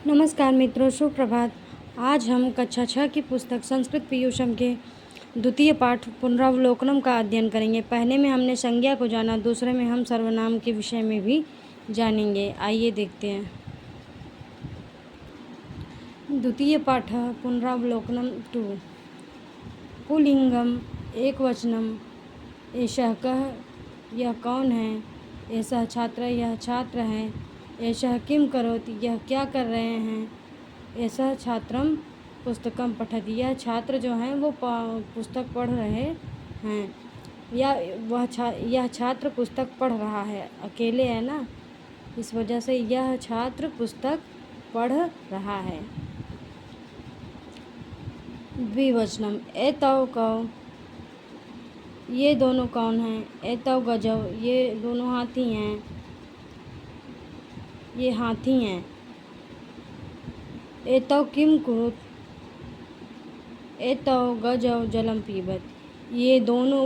नमस्कार मित्रों, सुप्रभात। आज हम कक्षा 6 की पुस्तक संस्कृत पीयूषम के द्वितीय पाठ पुनरावलोकनम का अध्ययन करेंगे। पहले में हमने संज्ञा को जाना, दूसरे में हम सर्वनाम के विषय में भी जानेंगे। आइए देखते हैं। द्वितीय पाठ पुनरावलोकनम 2। पुल्लिंगम एकवचनम। एषः कः, यह कौन है। एषः छात्र, यह छात्र है। एषः किम करोति, यह क्या कर रहे हैं। एषः छात्रम पुस्तकम पठति, यह छात्र जो हैं वो पुस्तक पढ़ रहे हैं। यह छात्र पुस्तक पढ़ रहा है। अकेले है ना, इस वजह से यह छात्र पुस्तक पढ़ रहा है। द्विवचनम। एतौ कौ, ये दोनों कौन हैं। एतौ गजौ, ये दोनों हाथी हैं। ये हाथी हैं। एतौ किम कुरुत, एतौ गजौ जलम पीबत, ये दोनों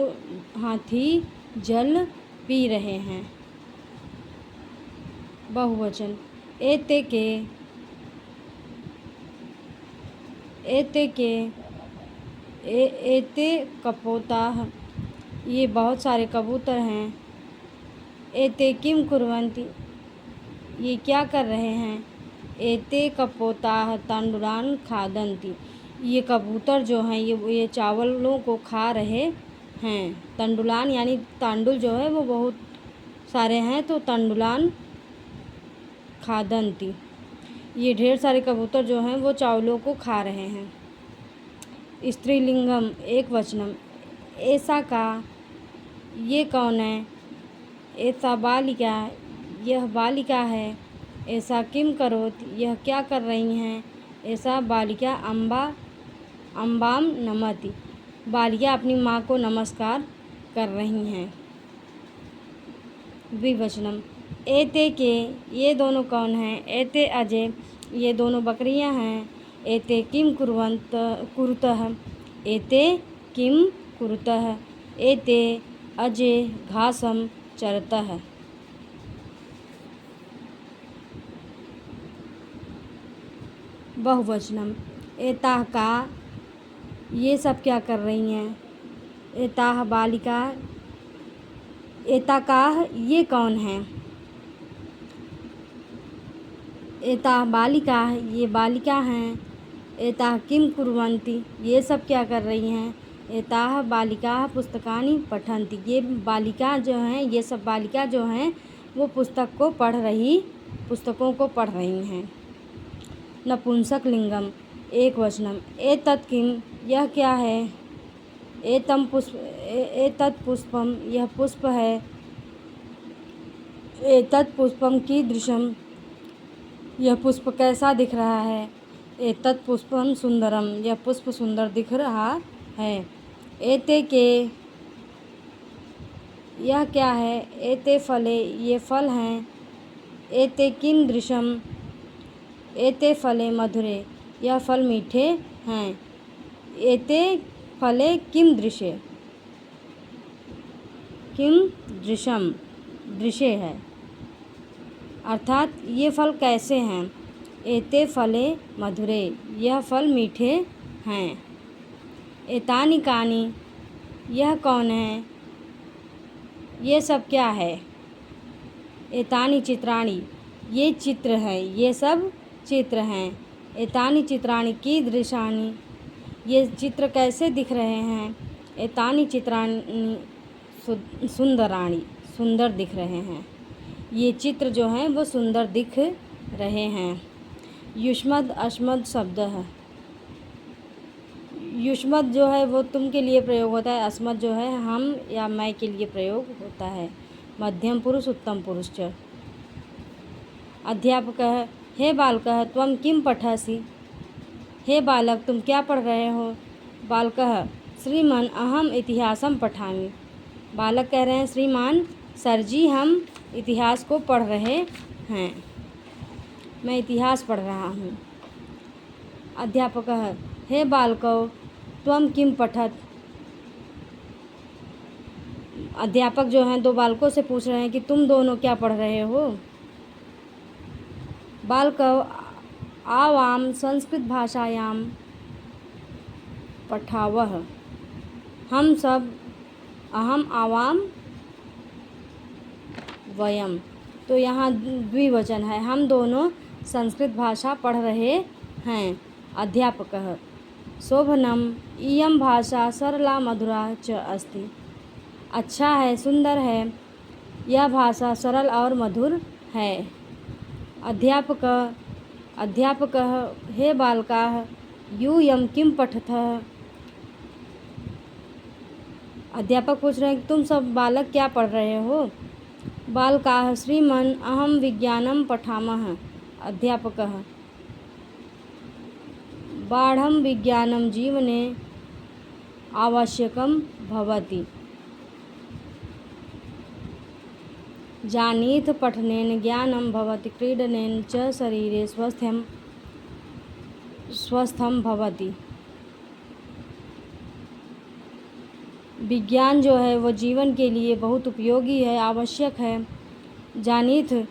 हाथी जल पी रहे हैं। बहुवचन। एते के, एते के, एते कपोताः, ये बहुत सारे कबूतर हैं। एते किम कुर्वन्ति, ये क्या कर रहे हैं। एते कपोताः तण्डुलान् खादन्ति, ये कबूतर जो हैं ये चावलों को खा रहे हैं। तण्डुलान यानी तांडुल जो है वो बहुत सारे हैं, तो तण्डुलान खादन्ति, ये ढेर सारे कबूतर जो हैं वो चावलों को खा रहे हैं। स्त्रीलिंगम एकवचनम। ऐसा का, ये कौन है। ऐसा बालिका, यह बालिका है। ऐसा किम करोत, यह क्या कर रही हैं। ऐसा बालिका अम्बाम नमति, बालिका अपनी माँ को नमस्कार कर रही हैं। द्विवचनम। एते के, ये दोनों कौन हैं। एते अजय, ये दोनों बकरियां हैं। एते किम कुरुतः, एते किम कुरुतः। एते अजय घासम चरतः। बहुवचनम। एताः का, ये सब क्या कर रही हैं। एताः बालिका, एताकाः, ये कौन है। एताः बालिकाः, ये बालिका हैं। एताः किम कुर्वन्ति, ये सब क्या कर रही हैं। एताः बालिकाः पुस्तकानि पठन्ति, ये बालिका जो हैं, ये सब बालिका जो हैं वो पुस्तकों को पढ़ रही हैं। नपुंसक लिंगम एकवचनम। एतत् किम, यह क्या है। एतत् पुष्पम, यह पुष्प है। एतत् पुष्पम कीदृशम, यह पुष्प कैसा दिख रहा है। एतत् पुष्पम सुंदरम, यह पुष्प सुंदर दिख रहा है। एते के, यह क्या है। एते फले, ये फल हैं। एते कीदृशम, एते फले मधुरे, यह फल मीठे हैं। एते फले किम दृशे, किम दृशम, दृश्य है, अर्थात ये फल कैसे हैं। एते फले मधुरे, यह फल मीठे हैं। एतानि कानि, यह कौन है। ये सब क्या है। एतानि चित्राणि, ये चित्र है, ये सब चित्र हैं। एतानि चित्राणि कीदृशानि, ये चित्र कैसे दिख रहे हैं। एतानि चित्राणि सुंदराणि, सुंदर दिख रहे हैं। ये चित्र जो हैं वो सुंदर दिख रहे हैं। युष्मद् अस्मद् शब्द है। युष्मद् जो है वो तुम के लिए प्रयोग होता है। अस्मद् जो है हम या मैं के लिए प्रयोग होता है। मध्यम पुरुष उत्तम पुरुष च। अध्यापकः हे बालकः त्वं किं पठसि, हे बालक तुम क्या पढ़ रहे हो। बालकः श्रीमान अहम इतिहासम पठामि, बालक कह रहे हैं श्रीमान सर जी हम इतिहास को पढ़ रहे हैं, मैं इतिहास पढ़ रहा हूँ। अध्यापकः हे बालकौ त्वं किं पठत, अध्यापक जो हैं दो बालकों से पूछ रहे हैं कि तुम दोनों क्या पढ़ रहे हो। बालकौ आवां संस्कृतभाषायां पठावः। हम सब, अहम, आवां, वयम। तो यहाँ द्विवचन है, हम दोनों संस्कृत भाषा पढ़ रहे हैं। अध्यापकः शोभनम् इयं भाषा सरला मधुरा च अस्ति। अच्छा है, सुंदर है, यह भाषा सरल और मधुर है। अध्यापकः हे बालकाः यूयं किं पठतः। अध्यापक पूछ रहे हैं कि तुम सब बालक क्या पढ़ रहे हो। बालकाः श्रीमन् अहं विज्ञानं पठामः। अध्यापकः बाढं विज्ञानं जीवने आवश्यकं भवति। जानीथ पठनेन ज्ञानं भवति, क्रीडनेन च शरीरे स्वस्थं भवति। विज्ञान जो है वो जीवन के लिए बहुत उपयोगी है, आवश्यक है। जानीथ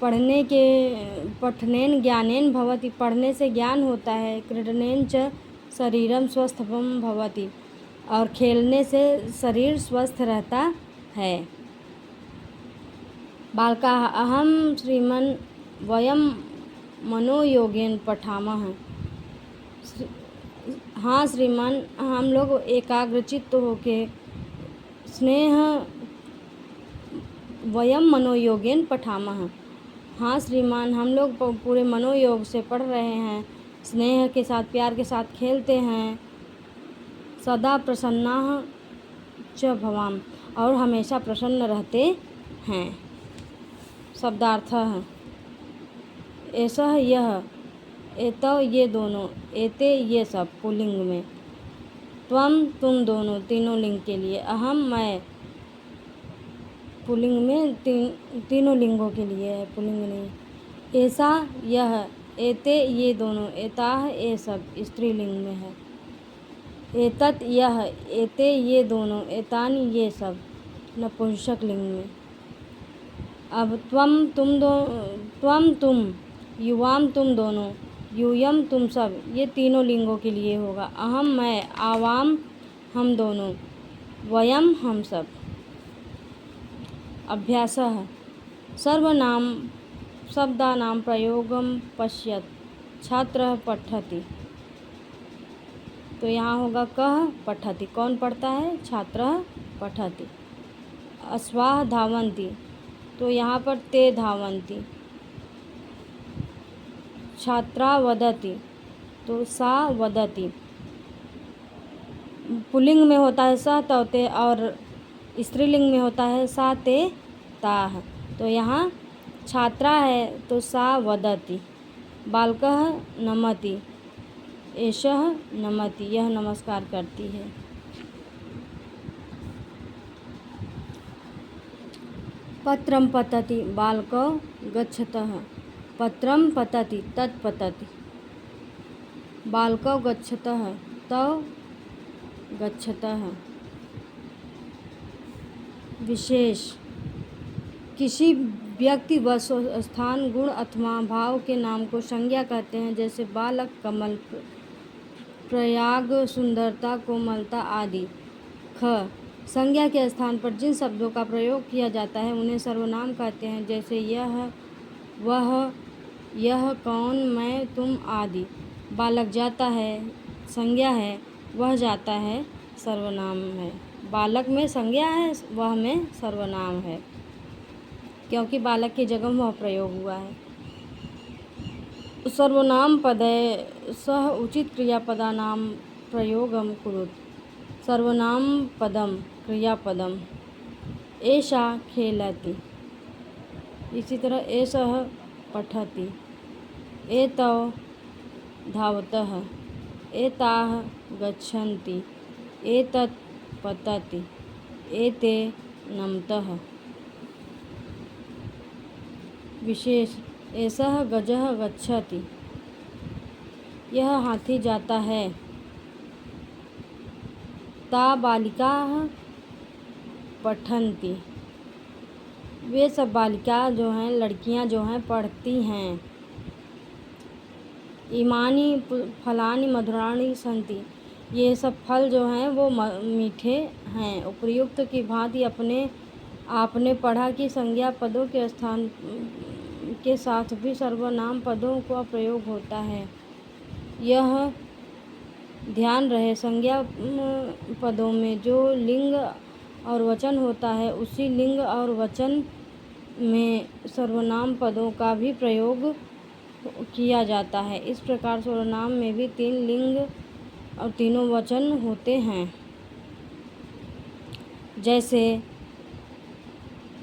पठनेन ज्ञानेन भवति, पढ़ने से ज्ञान होता है। क्रीडनेन च शरीरम स्वस्थं भवति, और खेलने से शरीर स्वस्थ रहता है। बालकाः अहं श्रीमन् वयं मनोयोगेन पठामः। हाँ श्रीमान, हम लोग एकाग्रचित्त होके वयम मनोयोगेन पठामः। हाँ श्रीमान, हम लोग पूरे मनोयोग से पढ़ रहे हैं। स्नेह के साथ, प्यार के साथ खेलते हैं। सदा प्रसन्नाः च भवाम, और हमेशा प्रसन्न रहते हैं। शब्दार्थ है ऐसा, यह, एतौ ये दोनों, एते ये सब पुल्लिंग में, त्वम तुम दोनों तीनों लिंग के लिए, अहम मैं पुल्लिंग में, तीनों लिंगों के लिए है, पुल्लिंग नहीं। ऐसा यह, एते ये दोनों, एताह ये सब स्त्रीलिंग में है। एतत् यह, एते ये दोनों, एतानि ये सब नपुंसक लिंग में। अब त्वम तुम, युवाम तुम दोनों, यूयम तुम सब, ये तीनों लिंगों के लिए होगा। अहम मैं, आवाम हम दोनों, वयम हम सब। अभ्यासः सर्वनाम शब्दानां प्रयोगं पश्यत छात्रः पठति। तो यहाँ होगा कः पठति, कौन पढ़ता है, छात्रः पठति। अश्वाः धावन्ति, तो यहाँ पर ते धावन्ति। छात्रा वदति, तो सा वदति। पुल्लिंग में होता है स तौते, और स्त्रीलिंग में होता है सा ते ताः। तो यहाँ छात्रा है तो सा वदति। बालकः नमति, एषः नमति, यह नमस्कार करती है। पत्रं पतति, बालकौ गच्छतः। पत्रं पतति, तत् पतति। बालकौ गच्छतः, तौ गच्छतः। विशेष, किसी व्यक्ति, वस्तु, स्थान, गुण अथवा भाव के नाम को संज्ञा कहते हैं, जैसे बालक, कमल, प्रयाग, सुंदरता, कोमलता आदि। ख, संज्ञा के स्थान पर जिन शब्दों का प्रयोग किया जाता है उन्हें सर्वनाम कहते हैं, जैसे यह, वह, यह, कौन, मैं, तुम आदि। बालक जाता है संज्ञा है, वह जाता है सर्वनाम है। बालक में संज्ञा है, वह में सर्वनाम है, क्योंकि बालक की जगह वह प्रयोग हुआ है। सर्वनाम पदे सह उचित क्रियापदानां प्रयोगं कुरुत। सर्वनाम पदम क्रियापदम। एषा खेलति, इसी तरह एषः पठति। एतौ धावतः, एताः गच्छन्ति, एतत् पतति, एते नमतः। विशेष, एषः गजः गच्छति, यह हाथी जाता है। ता बालिकाः पठन्ति, वे सब बालिका जो हैं, लड़कियां जो हैं, पढ़ती हैं। इमानि फलानि मधुराणि सन्ति। ये सब फल जो हैं वो मीठे हैं। उपर्युक्त की भांति आपने पढ़ा कि संज्ञा पदों के स्थान के साथ भी सर्वनाम पदों का प्रयोग होता है। यह ध्यान रहे, संज्ञा पदों में जो लिंग और वचन होता है उसी लिंग और वचन में सर्वनाम पदों का भी प्रयोग किया जाता है। इस प्रकार सर्वनाम में भी 3 लिंग और तीनों वचन होते हैं। जैसे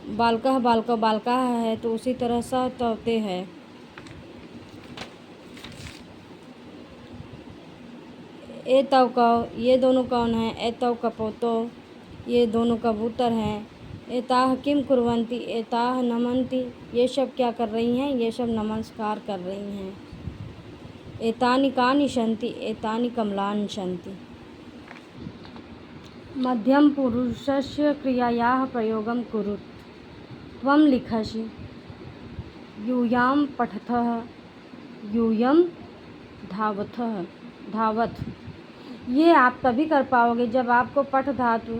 बालकः बालक बालकाः है तो उसी तरह स तवते है। एतव कौ, ये दोनों कौन हैं? एतव कपोतो, ये दोनों कबूतर हैं। एताः किम कुर्वन्ति, एताः नमन्ति, ये सब क्या कर रही हैं? ये सब नमस्कार कर रही हैं। एतानि कानि सन्ति, एतानि कमलानि सन्ति। मध्यम पुरुषस्य क्रियायाः प्रयोगं कुरु। त्वं लिखसि, यूयां पठतः, यूयं धावथ। ये आप तभी कर पाओगे जब आपको पठ धातु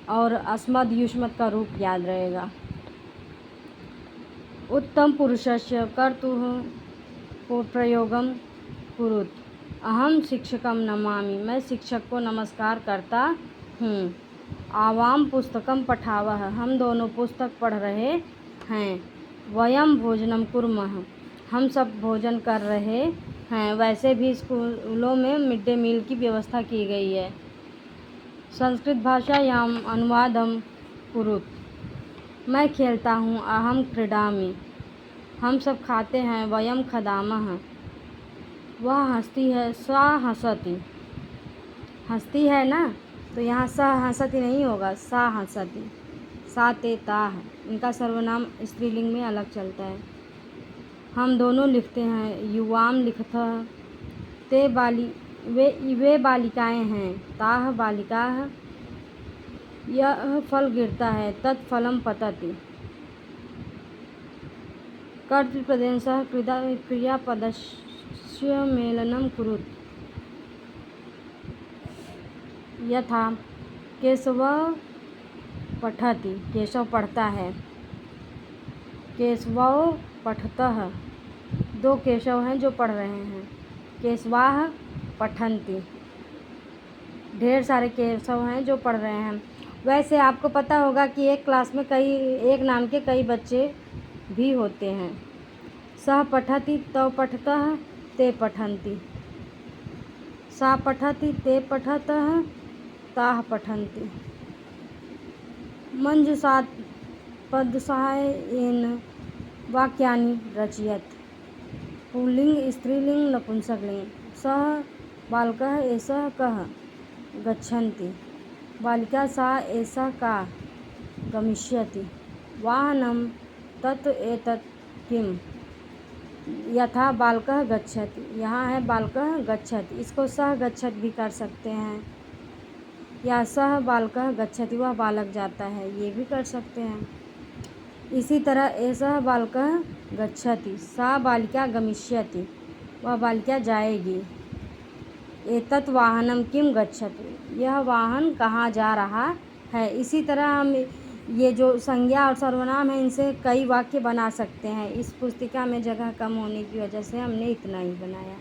और अस्मद युष्मद का रूप याद रहेगा। उत्तम पुरुषस्य कर्तुः प्रयोगं कुरुत। अहम शिक्षकं नमामि, मैं शिक्षक को नमस्कार करता हूँ। आवाम पुस्तकं पठावः, हम दोनों पुस्तक पढ़ रहे हैं। वयम भोजनम कुर्मः, हम सब भोजन कर रहे हैं। वैसे भी स्कूलों में मिड डे मील की व्यवस्था की गई है। संस्कृत भाषायाम अनुवादम कुरुत, मैं खेलता हूँ। अहम क्रीडामि, हम सब खाते हैं। वयम खादामः, वह हंसती है। सा हंसति, हंसती है ना, तो यहाँ सा हंसती नहीं होगा, सा हंसति। सा ते ताः, इनका सर्वनाम स्त्रीलिंग में अलग चलता है। हम दोनों लिखते हैं। युवाम लिखतः, ते वे बालिकाएं हैं। ताः बालिकाः, यह फल गिरता है। तत्फलं पतति, कर्तृपदेशः क्रियापदस्य मेलनं कुरुत। यथा केशवः पठति, केशव पढ़ता है। केशवौ पठतः, 2 केशव हैं जो पढ़ रहे हैं। केशवाः पठन्ति, ढेर सारे केशव हैं जो पढ़ रहे हैं। वैसे आपको पता होगा कि एक क्लास में एक नाम के कई बच्चे भी होते हैं। सः पठति, तौ पठतः, ते पठन्ति। सा पठति, ते पठतः, ताः पठन्ति। मंजूषात् पदसहायेन वाक्यानि रचयत। पुल्लिंग, स्त्रीलिंग, नपुंसकलिंग। सः बालकः, एषः कः गच्छन्ति। बालिका सा एषः का गमिष्यति। वाहनं तत् एतत् किम्। यथा बालकः गच्छति, यहाँ है बालकः गच्छति, इसको सः गच्छत भी कर सकते हैं। या सः बालकः गच्छति, वह बालक जाता है, ये भी कर सकते हैं। इसी तरह एषः बालकः गच्छति, सा बालिका गमिष्यति, वह बालिका जाएगी। एतत् वाहनं किं गच्छति, यह वाहन कहाँ जा रहा है। इसी तरह हम ये जो संज्ञा और सर्वनाम है इनसे कई वाक्य बना सकते हैं। इस पुस्तिका में जगह कम होने की वजह से हमने इतना ही बनाया।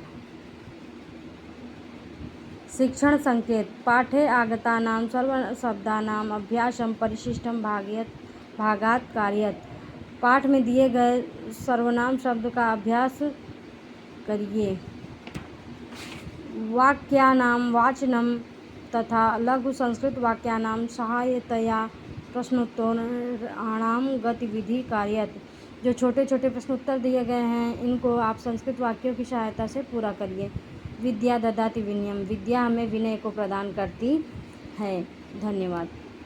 शिक्षण संकेत। पाठे आगतानां सर्वशब्दानां अभ्यासं परिशिष्टं भागात् कारयत। पाठ में दिए गए सर्वनाम शब्द का अभ्यास करिए। वाक्यानां वाचनं तथा लघु संस्कृत वाक्यानां सहायतया प्रश्नोत्तराणां गतिविधि कारयत। जो छोटे छोटे प्रश्नोत्तर दिए गए हैं इनको आप संस्कृत वाक्यों की सहायता से पूरा करिए। विद्या ददाति विनयम, विद्या हमें विनय को प्रदान करती है। धन्यवाद।